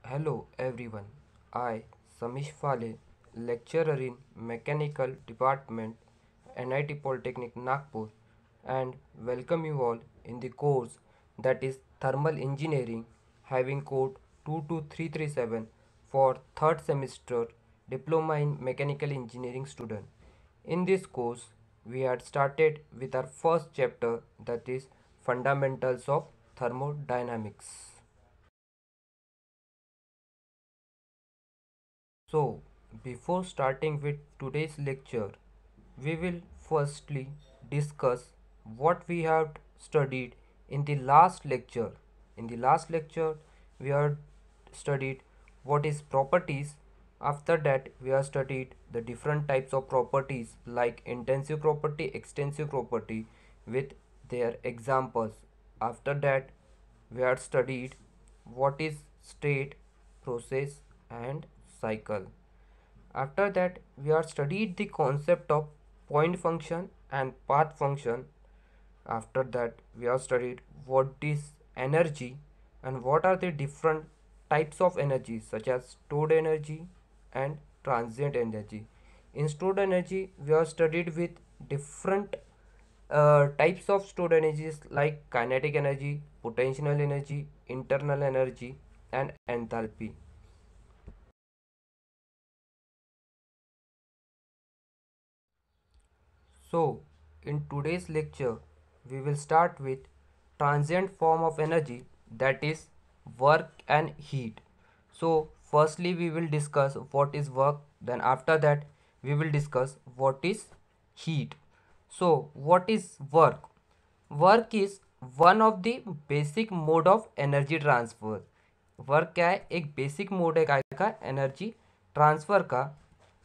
Hello everyone. I, Samish Phale, lecturer in Mechanical Department, NIT Polytechnic Nagpur, and welcome you all in the course that is Thermal Engineering, having code 22337 for third semester Diploma in Mechanical Engineering student. In this course, we had started with our first chapter, that is Fundamentals of Thermodynamics. So, before starting with today's lecture, we will firstly discuss what we have studied in the last lecture. In the last lecture, we have studied what is properties. After that, we have studied the different types of properties like intensive property, extensive property with their examples. After that, we have studied what is state, process, and cycle. After that, we have studied the concept of point function and path function. After that, we have studied what is energy and what are the different types of energy such as stored energy and transient energy. In stored energy, we have studied with different types of stored energies like kinetic energy, potential energy, internal energy, and enthalpy. So, in today's lecture, we will start with transient form of energy, that is work and heat. So, firstly we will discuss what is work, then after that we will discuss what is heat. So, what is work? Work is one of the basic mode of energy transfer. Work क्या है? एक basic mode है काय का energy transfer का.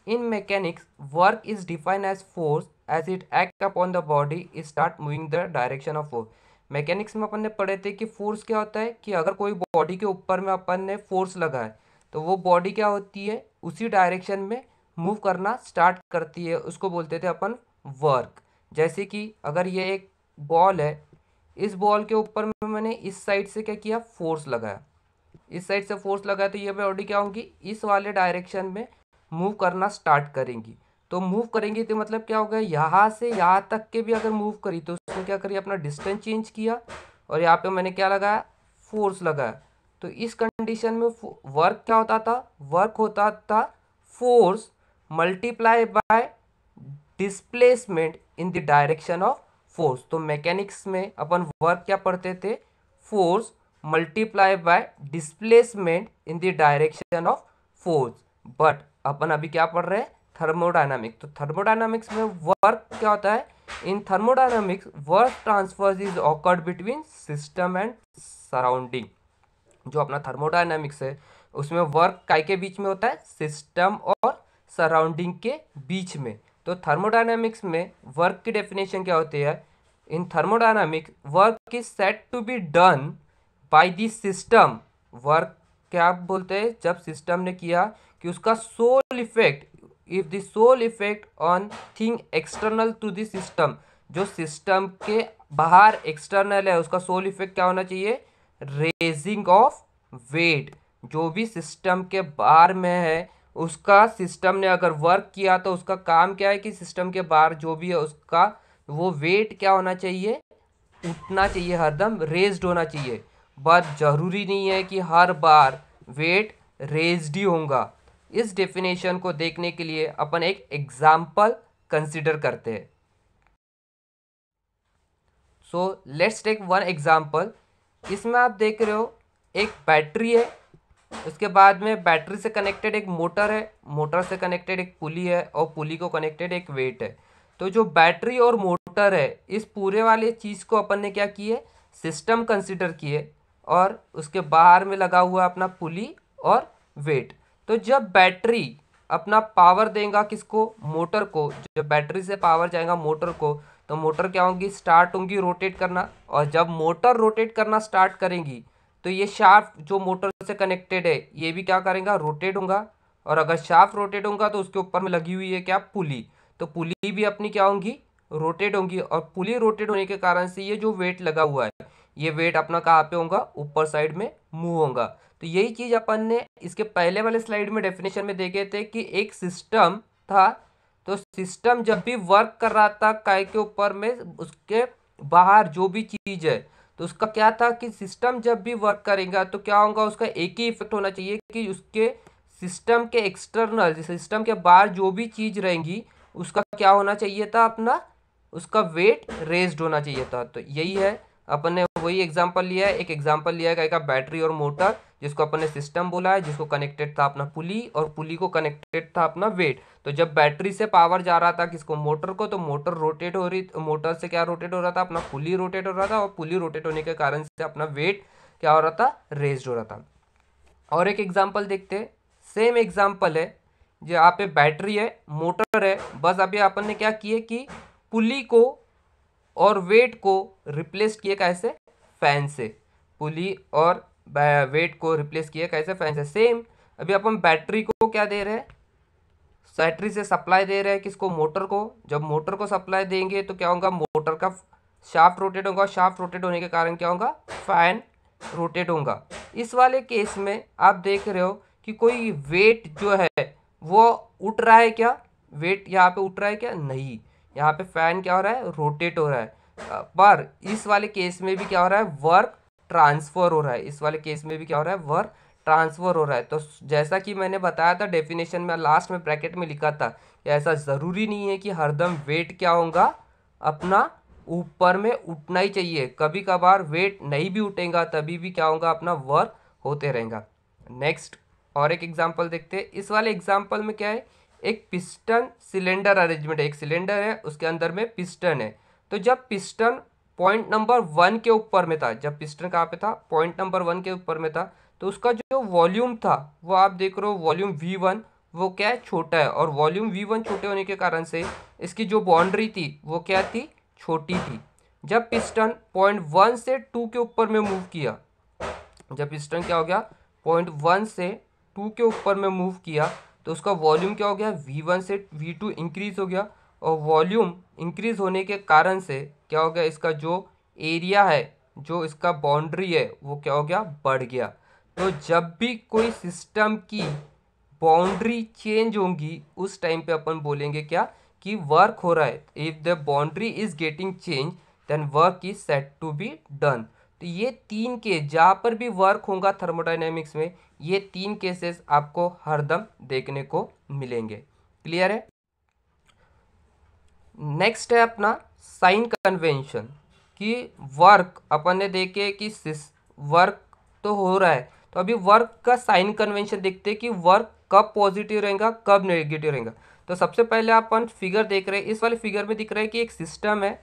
In mechanics work is defined as force as it act upon the body is start moving the direction of force. Mechanics में अपन ने पढ़े थे कि फोर्स क्या होता है कि अगर कोई बॉडी के ऊपर में अपन ने फोर्स लगाए तो वो बॉडी क्या होती है उसी डायरेक्शन में मूव करना स्टार्ट करती है, उसको बोलते थे अपन वर्क. जैसे कि अगर ये एक बॉल है, इस बॉल के ऊपर में मैंने इस साइड से क्या किया, फोर्स लगाया. इस साइड से फोर्स लगाया तो ये बॉडी क्या होगी, इस वाले डायरेक्शन में मूव करना स्टार्ट करेंगी. तो मूव करेंगी तो मतलब क्या होगा, यहाँ से यहाँ तक के भी अगर मूव करी तो उसने क्या करी, अपना डिस्टेंस चेंज किया और यहाँ पे मैंने क्या लगाया, फोर्स लगाया. तो इस कंडीशन में वर्क क्या होता था, वर्क होता था force multiply by displacement in the direction of force. तो मैकेनिक्स में अपन वर्क क्या पढ़ते थे, force multiply by displacement in the direction of force. But अपन अभी क्या पढ़ रहे हैं, थर्मोडायनामिक्स. तो थर्मोडायनामिक्स में वर्क क्या होता है, in thermodynamics work transfers is occurred between system and surrounding. जो अपना थर्मोडायनामिक्स है उसमें वर्क काय के बीच में होता है, सिस्टम और सराउंडिंग के बीच में. तो थर्मोडायनामिक्स में वर्क की डेफिनेशन क्या होती है, in thermodynamics work is set to be done by the system. Work क्या बोलते हैं, जब सिस्टम ने किया कि उसका sole effect, if the sole effect on thing external to the system, जो सिस्टम के बाहर एक्सटर्नल है उसका सोल इफेक्ट क्या होना चाहिए, रेजिंग ऑफ वेट. जो भी सिस्टम के बाहर में है उसका सिस्टम ने अगर वर्क किया तो उसका काम क्या है कि सिस्टम के बाहर जो भी है उसका वो वेट क्या होना चाहिए, उठना चाहिए, हरदम रेज्ड होना चाहिए. बट जरूरी नहीं है कि हर बार वेट रेज्ड ही होगा. इस डेफिनेशन को देखने के लिए अपन एक एग्जाम्पल कंसिडर करते हैं. So let's take one example. इसमें आप देख रहे हो एक बैटरी है, उसके बाद में बैटरी से कनेक्टेड एक मोटर है, मोटर से कनेक्टेड एक पुली है और पुली को कनेक्टेड एक वेट है. तो जो बैटरी और मोटर है इस पूरे वाले चीज़ को अपन ने क्या किए, सिस्टम कंसिडर किए और उसके बाहर में लगा हुआ अपना पुली और वेट. तो जब बैटरी अपना पावर देगा किसको, मोटर को, जब बैटरी से पावर जाएगा मोटर को तो मोटर क्या होंगी, स्टार्ट होंगी रोटेट करना. और जब मोटर रोटेट करना स्टार्ट करेंगी तो ये शाफ्ट जो मोटर से कनेक्टेड है ये भी क्या करेगा, रोटेट होगा. और अगर शाफ्ट रोटेट होगा तो उसके ऊपर में लगी हुई है क्या, पुली. तो पुली भी अपनी क्या होंगी, रोटेट होंगी. और पुली रोटेट होने के कारण से ये जो वेट लगा हुआ है ये वेट अपना कहाँ पे होगा, ऊपर साइड में मूव होगा. तो यही चीज अपन ने इसके पहले वाले स्लाइड में डेफिनेशन में देखे थे कि एक सिस्टम था, तो सिस्टम जब भी वर्क कर रहा था काय के ऊपर में, उसके बाहर जो भी चीज है, तो उसका क्या था कि सिस्टम जब भी वर्क करेगा तो क्या होगा, उसका एक ही इफेक्ट होना चाहिए कि उसके सिस्टम के एक्सटर्नल, सिस्टम के बाहर जो भी चीज रहेंगी उसका क्या होना चाहिए था, अपना उसका वेट रेज्ड होना चाहिए था। तो यही है, अपन ने वही एग्जांपल लिया है। एक एग्जांपल लिया है का बैटरी और मोटर, जिसको अपन ने सिस्टम बोला है, जिसको कनेक्टेड था अपना पुली, और पुली को कनेक्टेड था अपना वेट। तो जब बैटरी से पावर जा रहा था किसको, मोटर को, तो मोटर रोटेट हो रही, मोटर से क्या रोटेट हो रहा था, अपना पुली रोटेट हो रहा था, और पुली रोटेट होने के कारण से अपना वेट क्या हो रहा था, रेज्ड हो रहा था। और एक एग्जाम्पल देखते हैं, सेम एग्जाम्पल है, जो यहाँ पे बैटरी है, मोटर है, बस अभी अपन ने क्या किए कि पुली को और वेट को रिप्लेस किए कैसे, फैन से। पुली और वेट को रिप्लेस किए कैसे, फैन से। सेम अभी अपन बैटरी को क्या दे रहे हैं, बैटरी से सप्लाई दे रहे हैं किसको, मोटर को। जब मोटर को सप्लाई देंगे तो क्या होगा, मोटर का शाफ्ट रोटेट होगा, शाफ्ट रोटेट होने के कारण क्या होगा, फैन रोटेट होगा। इस वाले केस में आप देख रहे हो कि कोई वेट जो है वो उठ रहा है क्या, वेट यहाँ पे उठ रहा है क्या, नहीं, यहाँ पे फैन क्या हो रहा है, रोटेट हो रहा है। पर इस वाले केस में भी क्या हो रहा है, वर्क ट्रांसफर हो रहा है। इस वाले केस में भी क्या हो रहा है, वर्क ट्रांसफर हो रहा है। तो जैसा कि मैंने बताया था डेफिनेशन में, लास्ट में ब्रैकेट में लिखा था, ऐसा ज़रूरी नहीं है कि हरदम वेट क्या होगा, अपना ऊपर में उठना ही चाहिए। कभी कभार वेट नहीं भी उठेगा तभी भी क्या होगा, अपना वर्क होते रहेगा। नेक्स्ट और एक एग्जांपल देखते हैं। इस वाले एग्जांपल में क्या है, एक पिस्टन सिलेंडर अरेंजमेंट है, एक सिलेंडर है, उसके अंदर में पिस्टन है। तो जब पिस्टन पॉइंट नंबर 1 के ऊपर में था, जब पिस्टन कहाँ पे था, पॉइंट नंबर 1 के ऊपर में था, तो उसका जो वॉल्यूम था वो आप देख रहे हो, वॉल्यूम V1 वो क्या है, छोटा है। और वॉल्यूम V1 छोटे होने के कारण से इसकी जो बाउंड्री थी वो क्या थी, छोटी थी। जब पिस्टन पॉइंट 1 से 2 के ऊपर में मूव किया, जब पिस्टन क्या हो गया, पॉइंट 1 से 2 के ऊपर में मूव किया, तो उसका वॉल्यूम क्या हो गया, V1 से V2 इंक्रीज हो गया। और वॉल्यूम इंक्रीज होने के कारण से क्या हो गया, इसका जो एरिया है, जो इसका बाउंड्री है, वो क्या हो गया, बढ़ गया। तो जब भी कोई सिस्टम की बाउंड्री चेंज होंगी उस टाइम पे अपन बोलेंगे क्या, कि वर्क हो रहा है। If the boundary is getting change then work is set to be done. तो ये तीन केस जहाँ पर भी वर्क होगा थर्मोडायनेमिक्स में, ये तीन केसेस आपको हरदम देखने को मिलेंगे। क्लियर है। नेक्स्ट है अपना साइन कन्वेंशन, कि वर्क अपन ने देखे कि वर्क तो हो रहा है, तो अभी वर्क का साइन कन्वेंशन देखते हैं कि वर्क कब पॉजिटिव रहेगा, कब नेगेटिव रहेगा। तो सबसे पहले अपन फिगर देख रहे हैं, इस वाले फिगर में दिख रहा है कि एक सिस्टम है,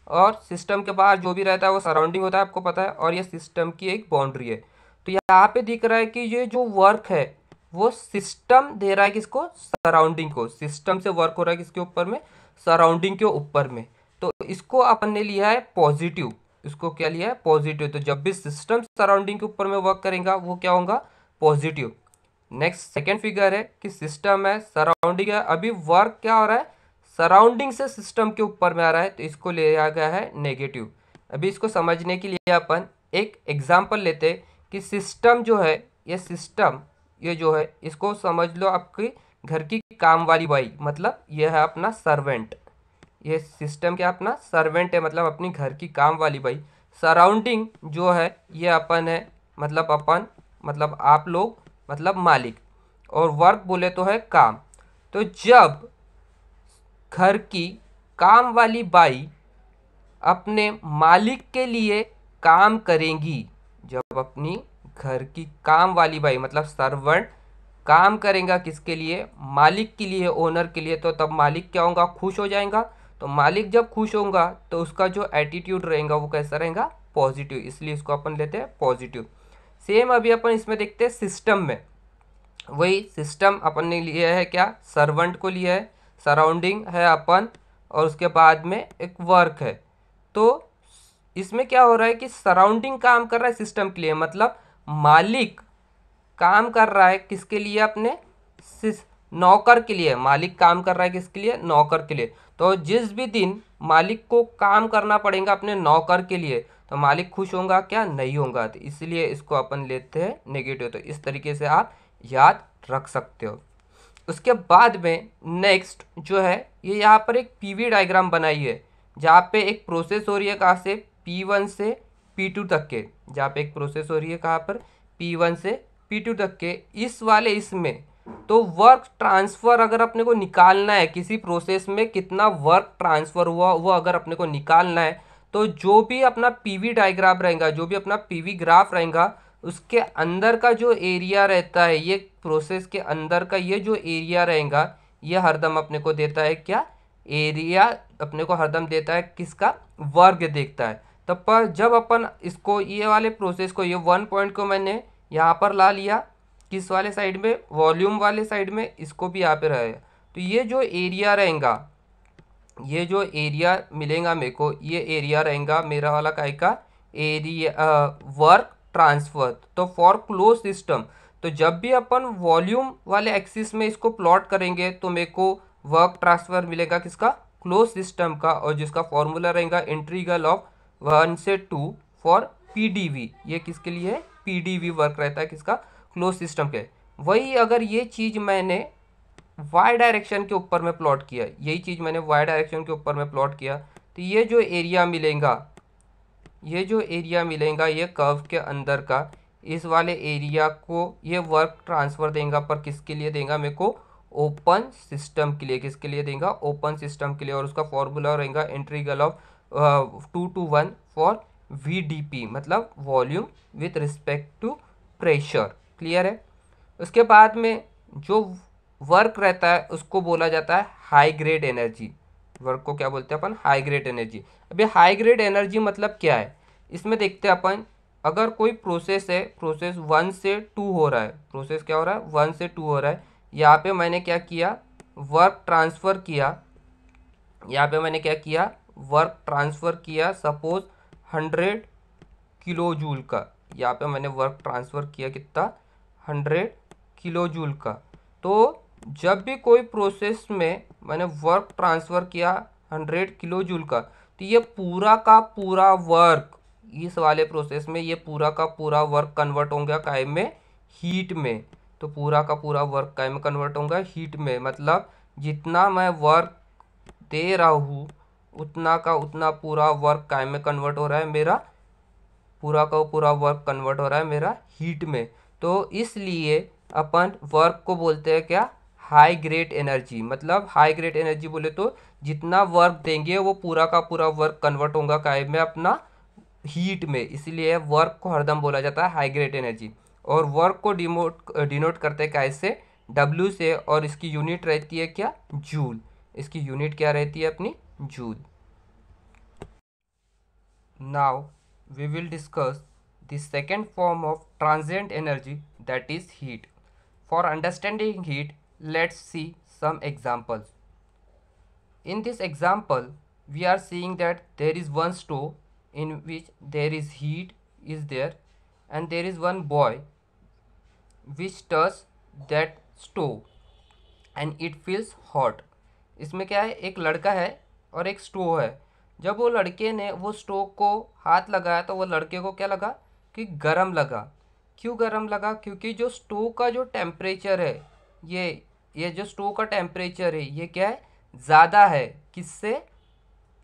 और सिस्टम के बाहर जो भी रहता है वो सराउंडिंग होता है, आपको पता है, और ये सिस्टम की एक बाउंड्री है। तो यहाँ पे दिख रहा है कि ये जो वर्क है वो सिस्टम दे रहा है किसको, सराउंडिंग को। सिस्टम से वर्क हो रहा है किसके ऊपर में, सराउंडिंग के ऊपर में। तो इसको अपन ने लिया है पॉजिटिव, इसको क्या लिया है, पॉजिटिव। तो जब भी सिस्टम सराउंडिंग के ऊपर में वर्क करेगा वो क्या होगा, पॉजिटिव। नेक्स्ट सेकेंड फिगर है कि सिस्टम है, सराउंडिंग है, अभी वर्क क्या हो रहा है, सराउंडिंग से सिस्टम के ऊपर में आ रहा है, तो इसको लिया गया है नेगेटिव। अभी इसको समझने के लिए अपन एक एग्जांपल लेते हैं कि सिस्टम जो है, ये सिस्टम, ये जो है, इसको समझ लो आपकी घर की काम वाली बाई, मतलब ये है अपना सर्वेंट। ये सिस्टम क्या, अपना सर्वेंट है, मतलब अपनी घर की काम वाली बाई। सराउंडिंग जो है ये अपन है, मतलब अपन, मतलब आप लोग, मतलब मालिक। और वर्क बोले तो है काम। तो जब घर की काम वाली बाई अपने मालिक के लिए काम करेंगी, जब अपनी घर की काम वाली बाई मतलब सर्वेंट काम करेगा किसके लिए, मालिक के लिए, ओनर के लिए, तो तब मालिक क्या होगा, खुश हो जाएगा। तो मालिक जब खुश होगा तो उसका जो एटीट्यूड रहेगा वो कैसा रहेगा, पॉजिटिव, इसलिए इसको अपन लेते हैं पॉजिटिव। सेम अभी अपन इसमें देखते हैं सिस्टम में, वही सिस्टम अपन ने लिया है क्या, सर्वेंट को लिया है, सराउंडिंग है अपन, और उसके बाद में एक वर्क है। तो इसमें क्या हो रहा है कि सराउंडिंग काम कर रहा है सिस्टम के लिए, मतलब मालिक काम कर रहा है किसके लिए, अपने नौकर के लिए। मालिक काम कर रहा है किसके लिए, नौकर के लिए। तो जिस भी दिन मालिक को काम करना पड़ेगा अपने नौकर के लिए, तो मालिक खुश होगा क्या? नहीं होगा, तो इसलिए इसको अपन लेते हैं नेगेटिव। तो इस तरीके से आप याद रख सकते हो। उसके बाद में नेक्स्ट जो है, ये यहाँ पर एक पीवी डायग्राम बनाई है जहाँ पे एक प्रोसेस हो रही है कहाँ से, P1 से P2 तक के, जहाँ पे एक प्रोसेस हो रही है कहाँ पर, P1 से P2 तक के। इस वाले इसमें तो वर्क ट्रांसफ़र अगर अपने को निकालना है, किसी प्रोसेस में कितना वर्क ट्रांसफ़र हुआ वो अगर अपने को निकालना है, तो जो भी अपना पीवी डायग्राम रहेगा, जो भी अपना पीवी ग्राफ रहेगा, उसके अंदर का जो एरिया रहता है, ये प्रोसेस के अंदर का ये जो एरिया रहेगा, ये हरदम अपने को देता है क्या? एरिया अपने को हरदम देता है किसका? वर्ग देखता है। तब पर जब अपन इसको ये वाले प्रोसेस को, ये 1 पॉइंट को मैंने यहाँ पर ला लिया, किस वाले साइड में? वॉल्यूम वाले साइड में, इसको भी यहाँ पे रहेगा। तो ये जो एरिया रहेगा, ये जो एरिया मिलेगा मेरे को, ये एरिया रहेगा मेरा वाला काय का? Area work transfer. तो फॉर क्लोज सिस्टम, तो जब भी अपन वॉल्यूम वाले एक्सिस में इसको प्लॉट करेंगे तो मेरे को वर्क ट्रांसफर मिलेगा किसका? क्लोज सिस्टम का, और जिसका फॉर्मूला रहेगा इंटीग्रल ऑफ 1 से 2 फॉर पीडीवी। ये किसके लिए है? पीडीवी वर्क रहता है किसका? क्लोज सिस्टम के। वही अगर ये चीज़ मैंने वाई डायरेक्शन के ऊपर में प्लॉट किया, यही चीज़ मैंने वाई डायरेक्शन के ऊपर में प्लॉट किया, तो ये जो एरिया मिलेगा, ये जो एरिया मिलेगा ये कर्व के अंदर का, इस वाले एरिया को ये वर्क ट्रांसफ़र देगा, पर किसके लिए देगा मेरे को? ओपन सिस्टम के लिए। किसके लिए देगा? ओपन सिस्टम के लिए। और उसका फॉर्मूला रहेगा integral of 2 to 1 for VDP, मतलब volume with respect to pressure. Clear है? उसके बाद में जो वर्क रहता है उसको बोला जाता है हाई ग्रेड एनर्जी। वर्क को क्या बोलते हैं अपन? High grade energy. अभी हाई ग्रेड एनर्जी मतलब क्या है, इसमें देखते हैं अपन। अगर कोई प्रोसेस है, प्रोसेस 1 से 2 हो रहा है, प्रोसेस क्या हो रहा है? 1 से 2 हो रहा है। यहाँ पे मैंने क्या किया? वर्क ट्रांसफ़र किया। यहाँ पे मैंने क्या किया? वर्क ट्रांसफ़र किया, सपोज 100 किलो जूल का। यहाँ पे मैंने वर्क ट्रांसफ़र किया कितना? 100 किलो जूल का। तो जब भी कोई प्रोसेस में मैंने वर्क ट्रांसफ़र किया 100 किलो जूल का, तो ये पूरा का पूरा वर्क, इस वाले प्रोसेस में ये पूरा का पूरा वर्क कन्वर्ट होगा काय में? हीट में। तो पूरा का पूरा वर्क काय में कन्वर्ट होगा? हीट में। मतलब जितना मैं वर्क दे रहा हूँ उतना का उतना पूरा वर्क काय में कन्वर्ट हो रहा है मेरा? पूरा का पूरा वर्क कन्वर्ट हो रहा है मेरा हीट में। तो इसलिए अपन वर्क को बोलते हैं क्या? High grade energy. मतलब हाई ग्रेड एनर्जी बोले तो जितना वर्क देंगे वो पूरा का पूरा वर्क कन्वर्ट होगा काय में? अपना हीट में। इसलिए वर्क को हरदम बोला जाता है हाई ग्रेड एनर्जी। और वर्क को डिनोट करते हैं कैसे? W से, और इसकी यूनिट रहती है क्या? जूल। इसकी यूनिट क्या रहती है अपनी? Joule. Now we will discuss the second form of transient energy, that is heat. For understanding heat, let's see some examples. In this example, we are seeing that there is one stove in which there is heat is there, and there is one boy which touch that stove and it feels hot. इसमें क्या है? एक लड़का है और एक stove है। जब वो लड़के ने वो स्टोव को हाथ लगाया तो वो लड़के को क्या लगा? कि गरम लगा। क्यों गरम लगा? क्योंकि जो स्टोव का जो टेम्परेचर है, ये जो स्टोव का टेम्परेचर है ये क्या है? ज़्यादा है। किससे?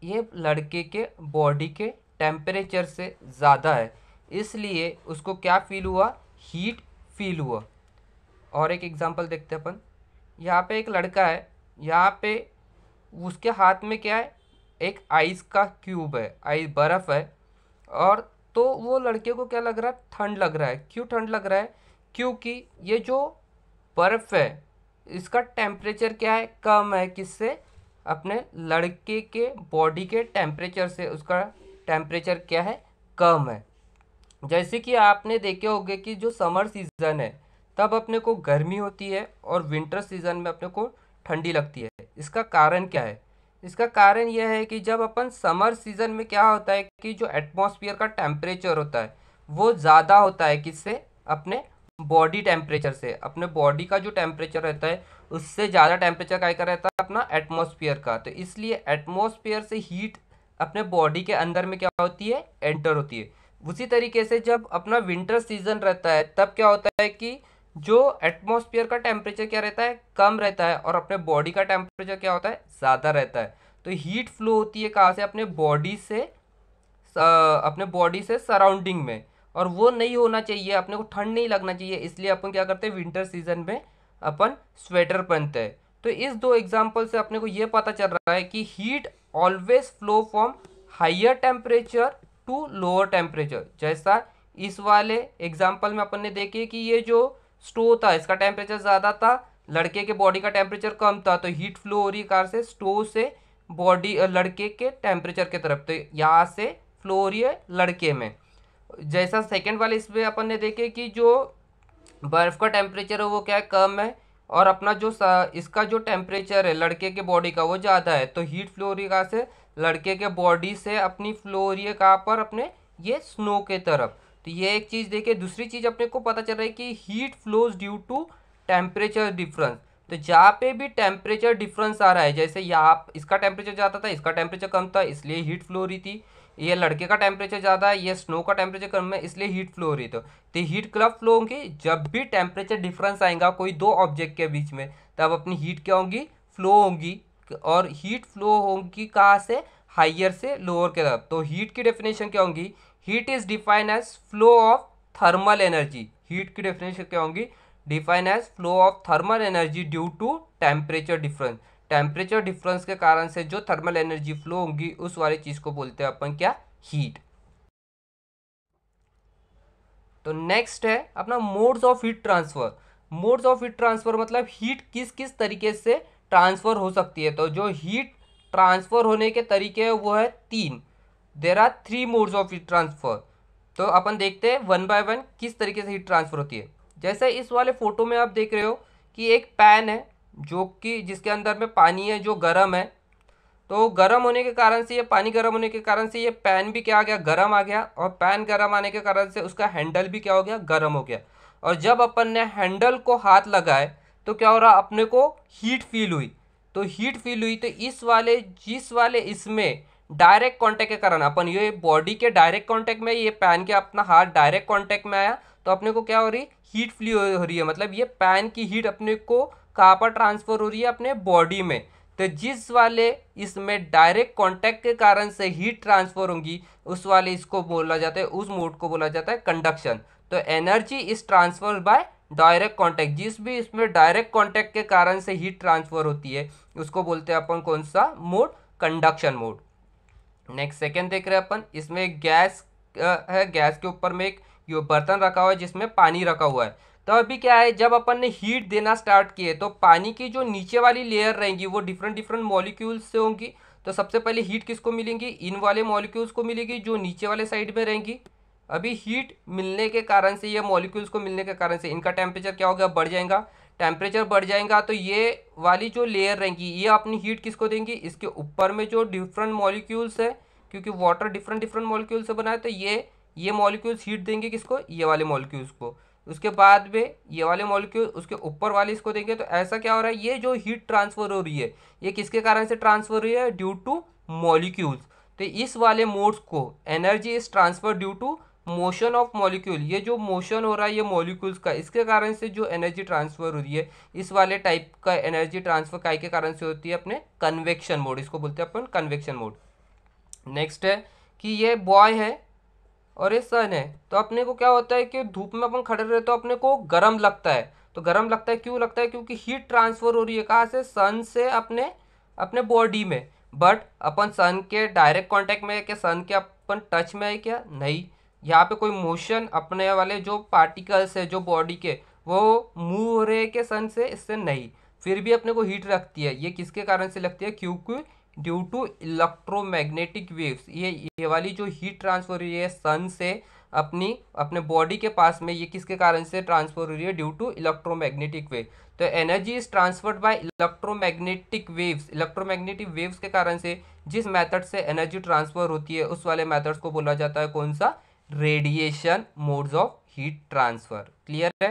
ये लड़के के बॉडी के टेम्परेचर से ज़्यादा है, इसलिए उसको क्या फील हुआ? हीट फील हुआ। और एक एग्जांपल देखते हैं अपन। यहाँ पे एक लड़का है, यहाँ पे उसके हाथ में क्या है? एक आइस का क्यूब है, आइस बर्फ़ है। और तो वो लड़के को क्या लग रहा है? ठंड लग रहा है। क्यों ठंड लग रहा है? क्योंकि ये जो बर्फ़ है इसका टेम्परेचर क्या है? कम है। किससे? अपने लड़के के बॉडी के टेम्परेचर से उसका टेम्परेचर क्या है? कम है। जैसे कि आपने देखे होंगे कि जो समर सीज़न है तब अपने को गर्मी होती है और विंटर सीज़न में अपने को ठंडी लगती है। इसका कारण क्या है? इसका कारण यह है कि जब अपन समर सीज़न में क्या होता है कि जो एटमॉस्फेयर का टेम्परेचर होता है वो ज़्यादा होता है। किससे? अपने बॉडी टेम्परेचर से। अपने बॉडी का जो टेम्परेचर रहता है उससे ज़्यादा टेम्परेचर क्या का रहता है? अपना एटमॉस्फेयर का। तो इसलिए एटमॉस्फेयर से हीट अपने बॉडी के अंदर में क्या होती है, एंटर होती है। उसी तरीके से जब अपना विंटर सीजन रहता है तब क्या होता है कि जो एटमॉस्फेयर का टेम्परेचर क्या रहता है, कम रहता है, और अपने बॉडी का टेम्परेचर क्या होता है, ज़्यादा रहता है। तो हीट फ्लो होती है कहाँ से, अपने बॉडी से सराउंडिंग में, और वो नहीं होना चाहिए, अपने को ठंड नहीं लगना चाहिए, इसलिए अपन क्या करते हैं, विंटर सीजन में अपन स्वेटर पहनते हैं। तो इस दो एग्जाम्पल से अपने को ये पता चल रहा है कि heat always flow from higher temperature to lower temperature. जैसा इस वाले एग्जाम्पल में अपन ने देखे कि ये जो स्टोव था इसका टेम्परेचर ज़्यादा था, लड़के के बॉडी का टेम्परेचर कम था, तो हीट फ्लो हो रही कार से स्टोव से बॉडी लड़के के टेम्परेचर के तरफ, तो यहाँ से फ्लो हो रही है लड़के में। जैसा सेकंड वाले इसमें अपन ने देखे कि जो बर्फ़ का टेम्परेचर है वो क्या है, कम है, और अपना जो इसका जो टेम्परेचर है लड़के के बॉडी का वो ज़्यादा है, तो हीट फ्लो हो रही है कहाँ से, लड़के के बॉडी से अपनी फ्लो हो रही है कहाँ पर, अपने ये स्नो के तरफ। तो ये एक चीज़ देखिए। दूसरी चीज़ अपने को पता चल रहा है कि heat flows due to temperature difference. तो जहाँ पे भी टेम्परेचर डिफरेंस आ रहा है, जैसे यहाँ इसका टेम्परेचर ज़्यादा था, इसका टेम्परेचर कम था, इसलिए हीट फ्लो हो रही थी, ये लड़के का टेम्परेचर ज़्यादा है, ये स्नो का टेम्परेचर कम है, इसलिए हीट फ्लो हो रही। तो हीट कब फ्लो होंगी, जब भी टेम्परेचर डिफरेंस आएगा कोई दो ऑब्जेक्ट के बीच में, तब अपनी हीट क्या होंगी, फ्लो होंगी। और हीट फ्लो होंगी कहाँ से, हाइयर से लोअर की तरफ। तो हीट की डेफिनेशन क्या होंगी, heat is defined as flow of thermal energy. Heat की डेफिनेशन क्या होंगी, define as flow of thermal energy due to temperature difference. Temperature difference के कारण से जो थर्मल एनर्जी फ्लो होगी उस वाली चीज़ को बोलते हैं अपन क्या, हीट। तो नेक्स्ट है अपना modes of heat transfer. Modes of heat transfer मतलब हीट किस किस तरीके से ट्रांसफर हो सकती है। तो जो हीट ट्रांसफर होने के तरीके हैं वो है तीन। There are three modes of heat transfer. तो अपन देखते हैं वन बाय वन किस तरीके से हीट ट्रांसफर होती है। जैसे इस वाले फोटो में आप देख रहे हो कि एक पैन है जो कि जिसके अंदर में पानी है जो गर्म है। तो गर्म होने के कारण से, ये पानी गर्म होने के कारण से ये पैन भी क्या आ गया, गर्म आ गया, और पैन गर्म आने के कारण से उसका हैंडल भी क्या हो गया, गर्म हो गया। और जब अपन ने हैंडल को हाथ लगाए तो क्या हो रहा, अपने को हीट फील हुई। तो हीट फील हुई तो जिस वाले इसमें डायरेक्ट कांटेक्ट के कारण, अपन ये बॉडी के डायरेक्ट कांटेक्ट में, ये पैन के अपना हाथ डायरेक्ट कांटेक्ट में आया, तो अपने को क्या हो रही, हीट फील हो रही है। मतलब ये पैन की हीट अपने को कहाँ पर ट्रांसफर हो रही है, अपने बॉडी में। तो जिस वाले इसमें डायरेक्ट कांटेक्ट के कारण से हीट ट्रांसफर होगी उस वाले इसको बोला जाता है, उस मोड को बोला जाता है कंडक्शन। तो energy is transfer by direct contact. जिस भी इसमें डायरेक्ट कांटेक्ट के कारण से हीट ट्रांसफर होती है उसको बोलते हैं अपन कौन सा mode, conduction mode. Next second देख रहे हैं अपन, इसमें एक गैस है, गैस के ऊपर में एक बर्तन रखा हुआ है जिसमें पानी रखा हुआ है। तो अभी क्या है, जब अपन ने हीट देना स्टार्ट किए तो पानी की जो नीचे वाली लेयर रहेंगी वो डिफरेंट डिफरेंट मॉलिक्यूल्स से होंगी। तो सबसे पहले हीट किसको मिलेंगी, इन वाले मॉलिक्यूल्स को मिलेगी जो नीचे वाले साइड में रहेंगी। अभी हीट मिलने के कारण से, ये मॉलिक्यूल्स को मिलने के कारण से इनका टेम्परेचर क्या होगा, बढ़ जाएगा। टेम्परेचर बढ़ जाएगा तो ये वाली जो लेयर रहेंगी ये अपनी हीट किसको देंगी, इसके ऊपर में जो डिफरेंट मॉलिक्यूल्स है, क्योंकि वाटर डिफरेंट डिफरेंट मॉलिक्यूल से बना है, तो ये मॉलिक्यूल्स हीट देंगे किसको, ये वाले मॉलिक्यूल्स को। उसके बाद में ये वाले मॉलिक्यूल उसके ऊपर वाले इसको देंगे। तो ऐसा क्या हो रहा है, ये जो हीट ट्रांसफर हो रही है ये किसके कारण से ट्रांसफर हो रही है, ड्यू टू मॉलिक्यूल्स। तो इस वाले मोड्स को energy is transfer due to motion of molecule. ये जो मोशन हो रहा है ये मॉलिक्यूल्स का, इसके कारण से जो एनर्जी ट्रांसफर हो रही है, इस वाले टाइप का एनर्जी ट्रांसफर काय के कारण से होती है, अपने कन्वेक्शन मोड, इसको बोलते हैं अपन कन्वेक्शन मोड। नेक्स्ट है कि ये बॉय है और ये सन है। तो अपने को क्या होता है कि धूप में अपन खड़े रहे तो अपने को गर्म लगता है। तो गर्म लगता है, क्यों लगता है, क्योंकि हीट ट्रांसफर हो रही है कहाँ से, सन से अपने अपने बॉडी में। बट अपन सन के डायरेक्ट कांटेक्ट में है क्या, सन के अपन टच में है क्या, नहीं। यहाँ पे कोई मोशन, अपने वाले जो पार्टिकल्स है जो बॉडी के वो मूव हो रहे हैं कि सन से, इससे नहीं। फिर भी अपने को हीट लगती है, ये किसके कारण से लगती है, क्योंकि ड्यू टू इलेक्ट्रोमैग्नेटिक वेव्स। ये वाली जो हीट ट्रांसफर हो रही है सन से अपने बॉडी के पास में, ये किसके कारण से ट्रांसफर हो रही है, ड्यू टू इलेक्ट्रोमैग्नेटिक वेव। तो energy is transferred by electromagnetic waves. Electromagnetic waves के कारण से जिस मेथड से एनर्जी ट्रांसफर होती है उस वाले मेथड्स को बोला जाता है कौन सा, radiation modes of heat transfer. Clear है।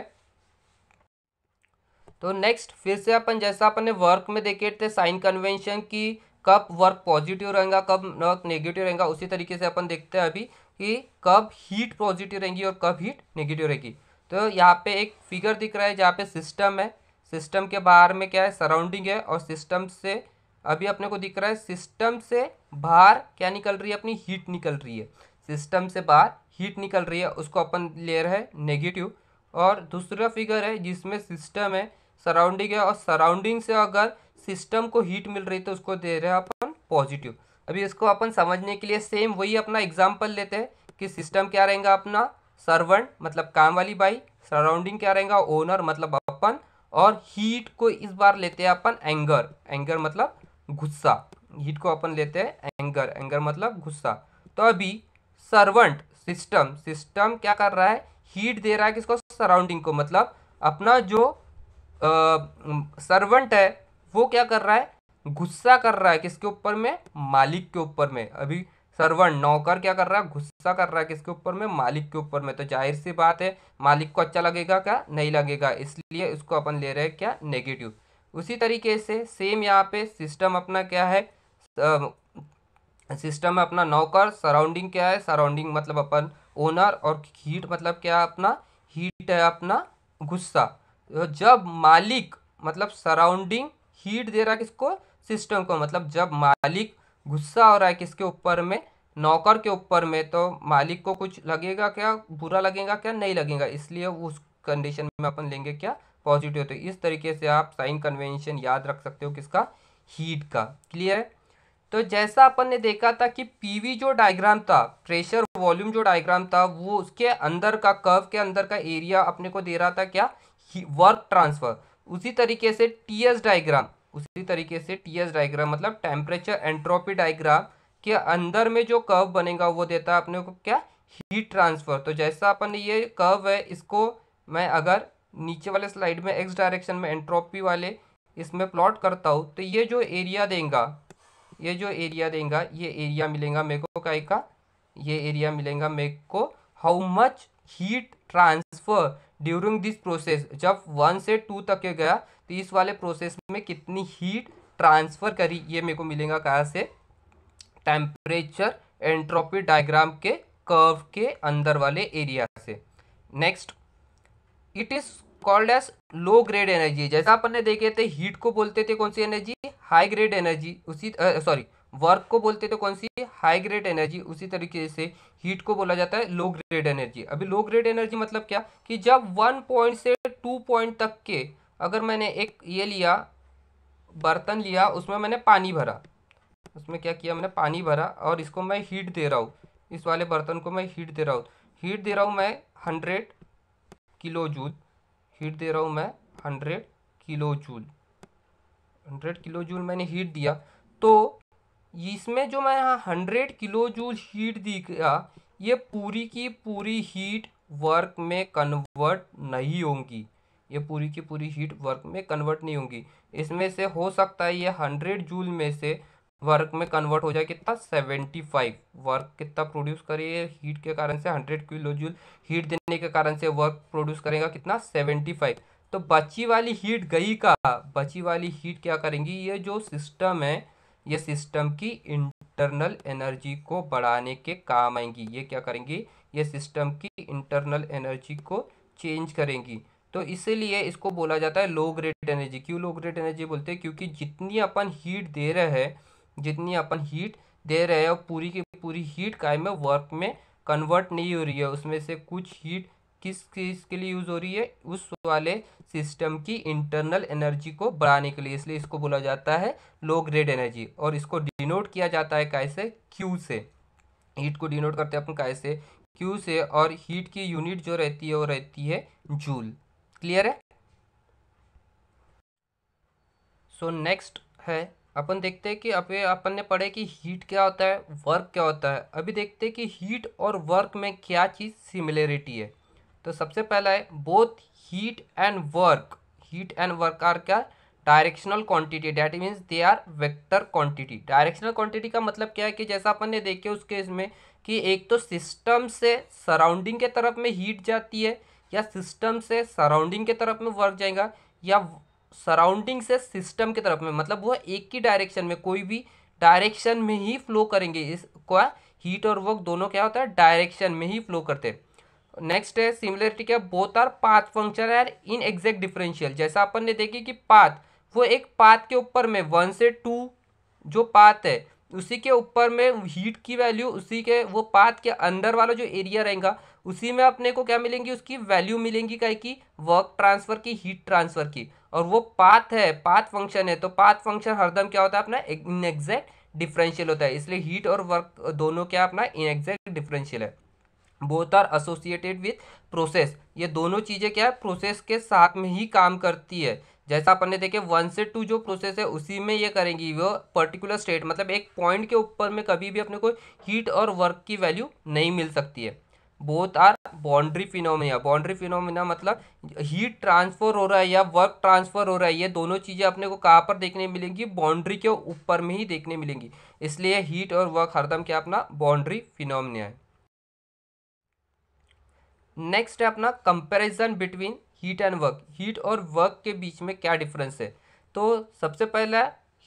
तो नेक्स्ट फिर से अपन, जैसा अपन ने वर्क में देखे थे साइन कन्वेंशन की कब वर्क पॉजिटिव रहेगा, कब वर्क नेगेटिव रहेगा। उसी तरीके से अपन देखते हैं अभी कि कब हीट पॉजिटिव रहेंगी और कब हीट नेगेटिव रहेगी। तो यहाँ पे एक फिगर दिख रहा है जहाँ पे सिस्टम है, सिस्टम के बाहर में क्या है, सराउंडिंग है, और सिस्टम से अभी अपने को दिख रहा है सिस्टम से बाहर क्या निकल रही है, अपनी हीट निकल रही है। सिस्टम से बाहर हीट निकल रही है, उसको अपन ले रहे हैं नेगेटिव। और दूसरा फिगर है जिसमें सिस्टम है, सराउंडिंग है, और सराउंडिंग से अगर सिस्टम को हीट मिल रही है तो उसको दे रहे हैं अपन पॉजिटिव। अभी इसको अपन समझने के लिए सेम वही अपना एग्जाम्पल लेते हैं कि सिस्टम क्या रहेगा अपना, सर्वेंट मतलब काम वाली बाई, सराउंडिंग क्या रहेगा, ओनर मतलब अपन, और हीट को इस बार लेते हैं अपन एंगर, एंगर मतलब गुस्सा। हीट को अपन लेते हैं एंगर, एंगर मतलब गुस्सा। तो अभी सर्वेंट सिस्टम, सिस्टम क्या कर रहा है, हीट दे रहा है किसको, सराउंडिंग को। मतलब अपना जो सर्वेंट है वो क्या कर रहा है, गुस्सा कर रहा है किसके ऊपर में, मालिक के ऊपर में। अभी सर्वेंट नौकर क्या कर रहा है, गुस्सा कर रहा है किसके ऊपर में, मालिक के ऊपर में। तो जाहिर सी बात है मालिक को अच्छा लगेगा क्या, नहीं लगेगा, इसलिए इसको अपन ले रहे हैं क्या, नेगेटिव। उसी तरीके से सेम यहाँ पे सिस्टम अपना क्या है, सिस्टम में अपना नौकर, सराउंडिंग क्या है, सराउंडिंग मतलब अपन ओनर, और हीट मतलब क्या है अपना, हीट है अपना गुस्सा। तो जब मालिक मतलब सराउंडिंग हीट दे रहा है किसको, सिस्टम को, मतलब जब मालिक गुस्सा हो रहा है किसके ऊपर में, नौकर के ऊपर में, तो मालिक को कुछ लगेगा क्या, बुरा लगेगा क्या, नहीं लगेगा, इसलिए उस कंडीशन में अपन लेंगे क्या, पॉजिटिव। तो इस तरीके से आप साइन कन्वेंशन याद रख सकते हो किसका, हीट का। क्लियर है। तो जैसा अपन ने देखा था कि पीवी जो डायग्राम था, प्रेशर वॉल्यूम जो डायग्राम था, वो उसके अंदर का कर्व के अंदर का एरिया अपने को दे रहा था क्या, वर्क ट्रांसफर। उसी तरीके से टीएस डायग्राम, उसी तरीके से टीएस डायग्राम मतलब टेम्परेचर एंट्रोपी डायग्राम के अंदर में जो कर्व बनेगा वो देता है अपने को क्या, हीट ट्रांसफर। तो जैसा अपन ने ये कर्व है, इसको मैं अगर नीचे वाले स्लाइड में एक्स डायरेक्शन में एंट्रोपी वाले इसमें प्लॉट करता हूँ, तो ये जो एरिया देगा, ये जो एरिया देगा, ये एरिया मिलेगा मेरे को काय का, ये एरिया मिलेगा मेरे को, how much heat transfer during this process. जब 1 से 2 तक के गया तो इस वाले प्रोसेस में कितनी हीट ट्रांसफर करी, ये मेरे को मिलेगा कहाँ से, टेम्परेचर एंट्रोपी डायग्राम के कर्व के अंदर वाले एरिया से। Next, it is called as low grade energy. जैसा अपन ने देखे थे हीट को बोलते थे कौन सी एनर्जी, हाई ग्रेड एनर्जी। उसी सॉरी, वर्क को बोलते थे कौन सी, हाई ग्रेड एनर्जी। उसी तरीके से हीट को बोला जाता है लो ग्रेड एनर्जी। अभी लो ग्रेड एनर्जी मतलब क्या, कि जब 1 पॉइंट से 2 पॉइंट तक के, अगर मैंने एक ये लिया, बर्तन लिया, उसमें मैंने पानी भरा, उसमें क्या किया मैंने, पानी भरा, और इसको मैं हीट दे रहा हूँ, इस वाले बर्तन को मैं हीट दे रहा हूँ, हीट दे रहा हूँ मैं 100 किलो जूल, हीट दे रहा हूँ मैं 100 किलो जूल, 100 किलो जूल मैंने हीट दिया। तो इसमें जो मैं यहाँ 100 किलो जूल हीट दिया, ये पूरी की पूरी हीट वर्क में कन्वर्ट नहीं होंगी, ये पूरी की पूरी हीट वर्क में कन्वर्ट नहीं होंगी। इसमें से हो सकता है ये 100 जूल में से वर्क में कन्वर्ट हो जाए कितना, 75। वर्क कितना प्रोड्यूस करिए हीट के कारण से, 100 किलो जूल हीट देने के कारण से वर्क प्रोड्यूस करेगा कितना, 75। तो बची वाली हीट गई कहाँ, बची वाली हीट क्या करेंगी, ये जो सिस्टम है, ये सिस्टम की इंटरनल एनर्जी को बढ़ाने के काम आएंगी। ये क्या करेंगी, ये सिस्टम की इंटरनल एनर्जी को चेंज करेंगी। तो इसीलिए इसको बोला जाता है लो ग्रेड एनर्जी। क्यों लो ग्रेड एनर्जी बोलते हैं, क्योंकि जितनी अपन हीट दे रहे हैं, जितनी अपन हीट दे रहे हैं, पूरी की पूरी हीट काय में, वर्क में कन्वर्ट नहीं हो रही है। उसमें से कुछ हीट किस चीज़ के लिए यूज़ हो रही है, उस वाले सिस्टम की इंटरनल एनर्जी को बढ़ाने के लिए, इसलिए इसको बोला जाता है लो ग्रेड एनर्जी। और इसको डिनोट किया जाता है कैसे, क्यू से। हीट को डिनोट करते हैं अपन कैसे, क्यू से। और हीट की यूनिट जो रहती है वो रहती है जूल। क्लियर है। सो नेक्स्ट है, अपन देखते हैं कि अभी अपन ने पढ़े कि हीट क्या होता है, वर्क क्या होता है। अभी देखते हैं कि हीट और वर्क में क्या चीज़ सिमिलरिटी है। तो सबसे पहला है both heat and work, heat and work are क्या, directional quantity, that means they are vector quantity. Directional quantity का मतलब क्या है, कि जैसा अपन ने देखे उस केस में कि एक तो सिस्टम से सराउंडिंग के तरफ में हीट जाती है, या सिस्टम से सराउंडिंग के तरफ में वर्क जाएगा, या सराउंडिंग से सिस्टम की तरफ में, मतलब वह एक ही डायरेक्शन में, कोई भी डायरेक्शन में ही फ्लो करेंगे। इसको हीट और वर्क दोनों क्या होता है, डायरेक्शन में ही फ्लो करते हैं। नेक्स्ट है सिमिलरिटी, क्या, both are path function are inexact differential. जैसा अपन ने देखी कि पाथ, वो एक पाथ के ऊपर में 1 से 2 जो पाथ है उसी के ऊपर में हीट की वैल्यू, उसी के वो पाथ के अंदर वाला जो एरिया रहेगा उसी में अपने को क्या मिलेंगी, उसकी वैल्यू मिलेंगी, क्या की, वर्क ट्रांसफर की, हीट ट्रांसफर की। और वो पाथ है, पाथ फंक्शन है, तो पाथ फंक्शन हरदम क्या होता है अपना, इनएग्जैक्ट डिफरेंशियल होता है। इसलिए हीट और वर्क दोनों क्या अपना इनएग्जैक्ट डिफरेंशियल है। Both are associated with process, ये दोनों चीजें क्या है, प्रोसेस के साथ में ही काम करती है। जैसा अपन ने देखे 1 से 2 जो प्रोसेस है उसी में ये करेंगी, वो पर्टिकुलर स्टेट मतलब एक पॉइंट के ऊपर में कभी भी अपने को हीट और वर्क की वैल्यू नहीं मिल सकती है। Both are boundary phenomena, boundary phenomena मतलब हीट ट्रांसफर हो रहा है या वर्क ट्रांसफर हो रहा है, ये दोनों चीजें अपने को कहाँ पर देखने मिलेंगी, बाउंड्री के ऊपर में ही देखने मिलेंगी। इसलिए हीट और वर्क हरदम क्या अपना बाउंड्री फिनोमिना है। नेक्स्ट है अपना comparison between heat and work, heat और वर्क के बीच में क्या डिफरेंस है। तो सबसे पहला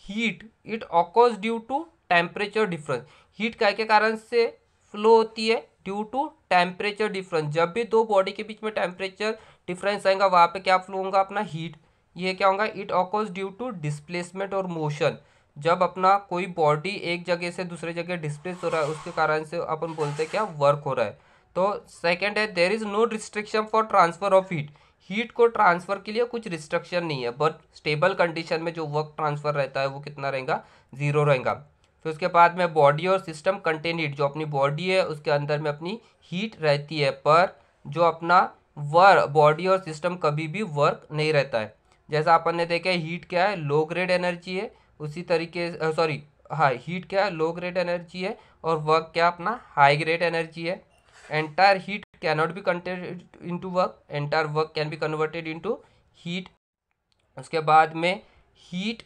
heat, it occurs due to temperature difference. Heat काय के कारण से फ्लो होती है, ड्यू टू टेम्परेचर डिफरेंस। जब भी दो बॉडी के बीच में टेम्परेचर डिफरेंस आएगा वहाँ पे क्या फ्लो होगा अपना, हीट। ये क्या होगा, it occurs due to displacement और मोशन। जब अपना कोई बॉडी एक जगह से दूसरे जगह डिस्प्लेस हो रहा है उसके कारण से अपन बोलते हैं क्या, वर्क हो रहा है। तो सेकंड है, there is no restriction for transfer of heat. Heat को ट्रांसफर के लिए कुछ रिस्ट्रिक्शन नहीं है, बट स्टेबल कंडीशन में जो वर्क ट्रांसफर रहता है वो कितना रहेगा, 0 रहेगा। फिर उसके बाद में बॉडी और सिस्टम कंटेन हीट, जो अपनी बॉडी है उसके अंदर में अपनी हीट रहती है, पर जो अपना बॉडी और सिस्टम कभी भी वर्क नहीं रहता है। जैसा अपन ने देखा हीट क्या है, लो ग्रेड एनर्जी है, उसी तरीके सॉरी हाँ, हीट क्या है, लो ग्रेड एनर्जी है, और वर्क क्या अपना हाई ग्रेड एनर्जी है। entire heat cannot be converted into work, entire work can be converted into heat। उसके बाद में हीट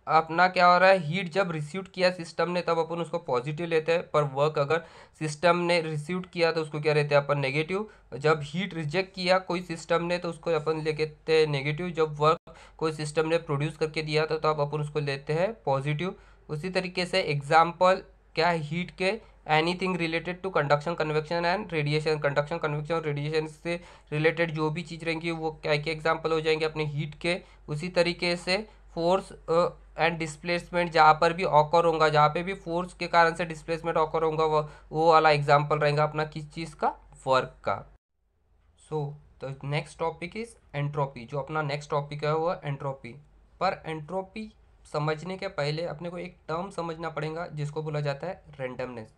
अपना क्या हो रहा है, हीट जब रिसीव किया सिस्टम ने तब अपन उसको पॉजिटिव लेते हैं, पर वर्क अगर सिस्टम ने रिसीव किया तो उसको क्या रहते हैं अपन, नेगेटिव। जब हीट रिजेक्ट किया कोई सिस्टम ने तो उसको अपन लेते हैं नेगेटिव। जब वर्क कोई सिस्टम ने प्रोड्यूस करके दिया तो तब अपन उसको लेते हैं पॉजिटिव। उसी तरीके से एग्जाम्पल क्या है हीट के, anything related to conduction, convection and radiation. Conduction, convection और रेडिएशन से रिलेटेड जो भी चीज़ रहेंगी वो क्या के एग्जाम्पल हो जाएंगे अपने हीट के। उसी तरीके से फोर्स एंड डिस्प्लेसमेंट, जहाँ पर भी ऑकर होगा, जहाँ पे भी फोर्स के कारण से डिस्प्लेसमेंट ऑकर होगा वो वाला एग्जाम्पल रहेगा अपना किस चीज़ का, वर्क का। So the next topic is entropy. जो अपना नेक्स्ट टॉपिक है वो एंट्रोपी। पर एंट्रोपी समझने के पहले अपने को एक टर्म समझना पड़ेगा जिसको बोला जाता है रेंडमनेस।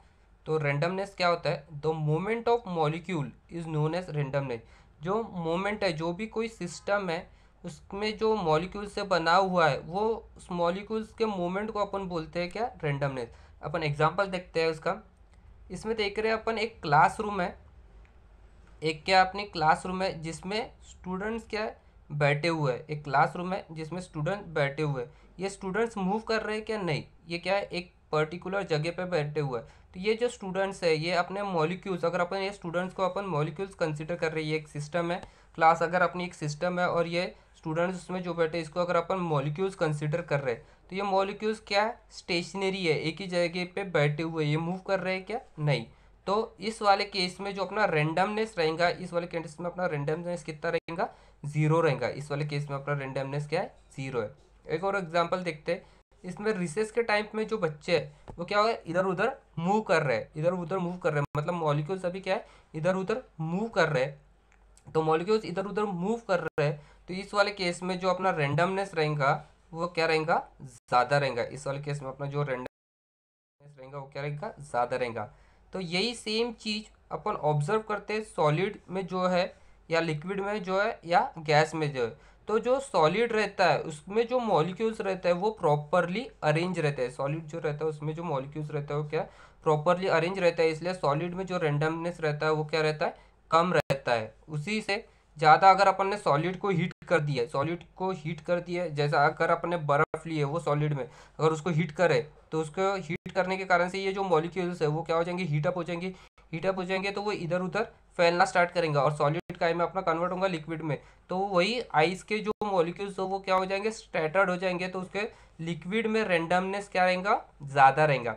तो रेंडमनेस क्या होता है, the moment of molecule is known as randomness. जो मोमेंट है, जो भी कोई सिस्टम है उसमें जो मॉलिक्यूल से बना हुआ है वो उस मॉलिक्यूल्स के मोमेंट को अपन बोलते हैं क्या, रेंडमनेस। अपन एग्जांपल देखते हैं उसका। इसमें देख रहे हैं अपन एक क्लासरूम है, एक क्या अपनी क्लासरूम है जिसमें स्टूडेंट्स क्या है, बैठे हुए हैं। एक क्लासरूम है जिसमें स्टूडेंट बैठे हुए हैं। ये स्टूडेंट्स मूव कर रहे हैं क्या, नहीं, ये क्या है, एक पर्टिकुलर जगह पे बैठे हुए हैं। तो ये जो स्टूडेंट्स है ये अपने मॉलिक्यूल्स, अगर अपन ये स्टूडेंट्स को अपन मॉलिक्यूल्स कंसिडर कर रहे हैं, ये एक सिस्टम है, क्लास अगर अपनी एक सिस्टम है और ये स्टूडेंट्स उसमें जो बैठे इसको अगर अपन मॉलिक्यूल्स कंसिडर कर रहे हैं, तो ये मॉलिक्यूल्स क्या है, स्टेशनरी है, एक ही जगह पे बैठे हुए, ये मूव कर रहे हैं क्या, नहीं। तो इस वाले केस में जो अपना रेंडमनेस रहेगा, इस वाले केस में अपना रेंडमनेस कितना रहेगा, 0 रहेगा। इस वाले केस में अपना रेंडमनेस क्या है, 0 है। एक और एग्जांपल देखते हैं। इसमें रिसेस के टाइम में जो बच्चे हैं वो क्या हो, इधर उधर मूव कर रहे हैं, इधर उधर मूव कर रहे हैं, मतलब मॉलिक्यूल्स अभी क्या है, इधर उधर मूव कर रहे हैं। तो मॉलिक्यूल्स इधर उधर मूव कर रहे हैं, तो इस वाले केस में जो अपना रेंडमनेस रहेगा वो क्या रहेगा, ज़्यादा रहेगा। इस वाले केस में अपना जो रेंडमनेस रहेगा वो क्या रहेगा, ज़्यादा रहेगा। तो यही सेम चीज़ अपन ऑब्जर्व करते हैं सॉलिड में जो है, या लिक्विड में जो है, या गैस में जो है। तो जो सॉलिड रहता है उसमें जो मॉलिक्यूल्स रहता है वो प्रॉपरली अरेंज रहता है। सॉलिड जो रहता है उसमें जो मॉलिक्यूल्स रहता है वो क्या प्रॉपरली अरेंज रहता है, इसलिए सॉलिड में जो रेंडमनेस रहता है वो क्या रहता है, कम रहता है। उसी से ज़्यादा अगर अपन ने सॉलिड को हीट कर दिया, सॉलिड को हीट कर दिया, जैसा अगर अपन ने बर्फ़ ली है वो सॉलिड में अगर उसको हीट करे तो उसको हीट करने के कारण से ये जो मॉलिक्यूल्स है वो क्या हो जाएंगे, हीटअप हो जाएंगे। हीटअप हो जाएंगे तो वो इधर उधर फैलना स्टार्ट करेंगे, और सॉलिड काय में अपना कन्वर्ट होगा लिक्विड में, तो वही आइस के जो मॉलिक्यूल्स हो वो क्या हो जाएंगे, स्टैटर्ड हो जाएंगे, तो उसके लिक्विड में रेंडमनेस क्या रहेगा, ज़्यादा रहेगा।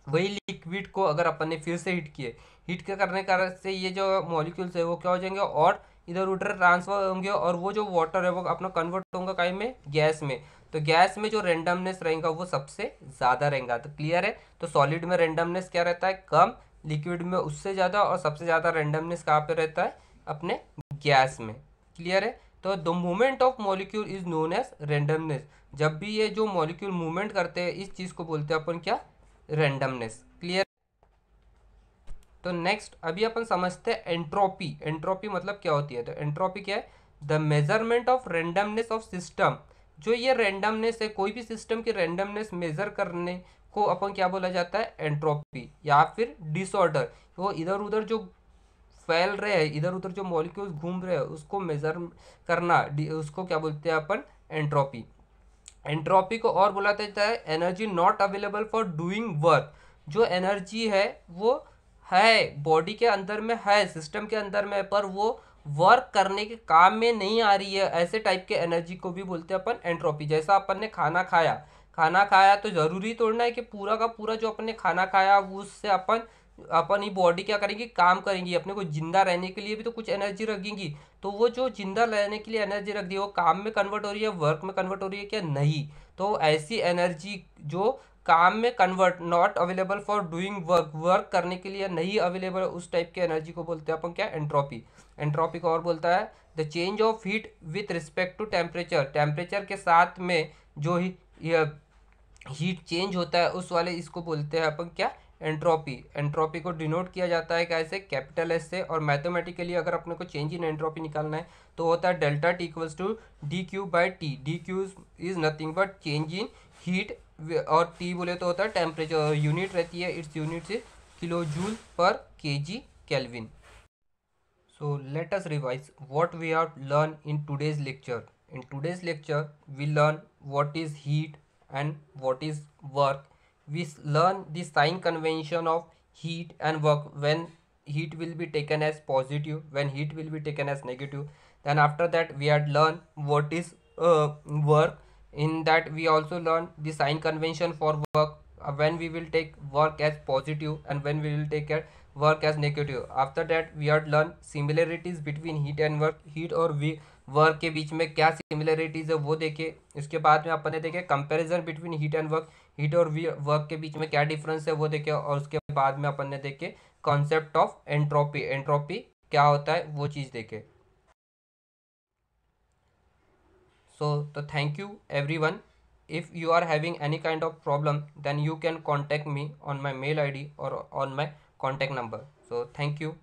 वही लिक्विड को अगर अपन ने फिर से हीट किए, हीट के करने कारण से ये जो मॉलिक्यूल्स है वो क्या हो जाएंगे और इधर उधर ट्रांसफर होंगे, और वो जो वाटर है वो अपना कन्वर्ट होगा काय में, गैस में। तो गैस में जो रेंडमनेस रहेगा वो सबसे ज़्यादा रहेगा। तो क्लियर है, तो सॉलिड में रेंडमनेस क्या रहता है, कम, लिक्विड में उससे ज़्यादा, और सबसे ज़्यादा रेंडमनेस कहाँ पे रहता है, अपने गैस में। क्लियर है, तो the movement of molecule is known as randomness. जब भी ये जो मॉलिक्यूल मूवमेंट करते हैं इस चीज़ को बोलते हैं अपन क्या, रेंडमनेस। क्लियर। तो नेक्स्ट अभी अपन समझते हैं एंट्रोपी। एंट्रोपी मतलब क्या होती है, तो एंट्रोपी क्या है, the measurement of randomness of system. जो ये रेंडमनेस है, कोई भी सिस्टम की रेंडमनेस मेजर करने को अपन क्या बोला जाता है, एंट्रोपी, या फिर डिसऑर्डर। वो इधर उधर जो फैल रहे हैं, इधर उधर जो मॉलिक्यूल्स घूम रहे हैं उसको मेजर करना, उसको क्या बोलते हैं अपन, एंट्रोपी। एंट्रोपी को और बोला जाता है energy not available for doing work. जो एनर्जी है वो है बॉडी के अंदर में है, सिस्टम के अंदर में है, पर वो वर्क करने के काम में नहीं आ रही है, ऐसे टाइप के एनर्जी को भी बोलते हैं अपन एंट्रोपी। जैसा अपन ने खाना खाया, खाना खाया तो ज़रूरी तोड़ना है कि पूरा का पूरा जो अपन ने खाना खाया उससे अपन अपनी बॉडी क्या करेंगी, काम करेंगी, अपने को जिंदा रहने के लिए भी तो कुछ एनर्जी रखेंगी। तो वो जो जिंदा रहने के लिए एनर्जी रख दी है वो काम में कन्वर्ट हो रही है, वर्क में कन्वर्ट हो रही है क्या, नहीं। तो ऐसी एनर्जी जो काम में convert, not available for doing work, work करने के लिए नहीं अवेलेबल, उस टाइप के एनर्जी को बोलते हैं अपन क्या, एंट्रोपी। एंट्रोपी को और बोलता है the change of heat with respect to temperature. Temperature के साथ में जो ही हीट चेंज होता है उस वाले इसको बोलते हैं अपन क्या, एंट्रोपी। एंट्रोपी को डिनोट किया जाता है कैसे, कैपिटल एस से। और मैथमेटिकली अगर अपने को चेंज इन एंट्रोपी निकालना है तो होता है delta T equals to D Q by T. D Q is nothing but change in heat, और टी बोले तो होता है टेम्परेचर, और यूनिट रहती है, it's unit is kilo joule per K G kelvin. So let us revise what we have learned in today's lecture. In today's lecture, we learn what is heat and what is work. We learn the sign convention of heat and work, when heat will be taken as positive, when heat will be taken as negative. Then after that, we had learned what is work. In that, we also learn the sign convention for work, when we will take work as positive and when we will take work as negative. After that we had learn similarities between heat and work. heat और work के बीच में क्या similarities है वो देखे। इसके बाद में अपन ने देखे comparison between heat and work, heat और वर्क के बीच में क्या डिफरेंस है वो देखे। और उसके बाद में अपन ने देखे कॉन्सेप्ट ऑफ एंट्रोपी, एंट्रोपी क्या होता है वो चीज़ देखे। So thank you everyone. If you are having any kind of problem, then you can contact me on my mail ID or on my contact number. So thank you.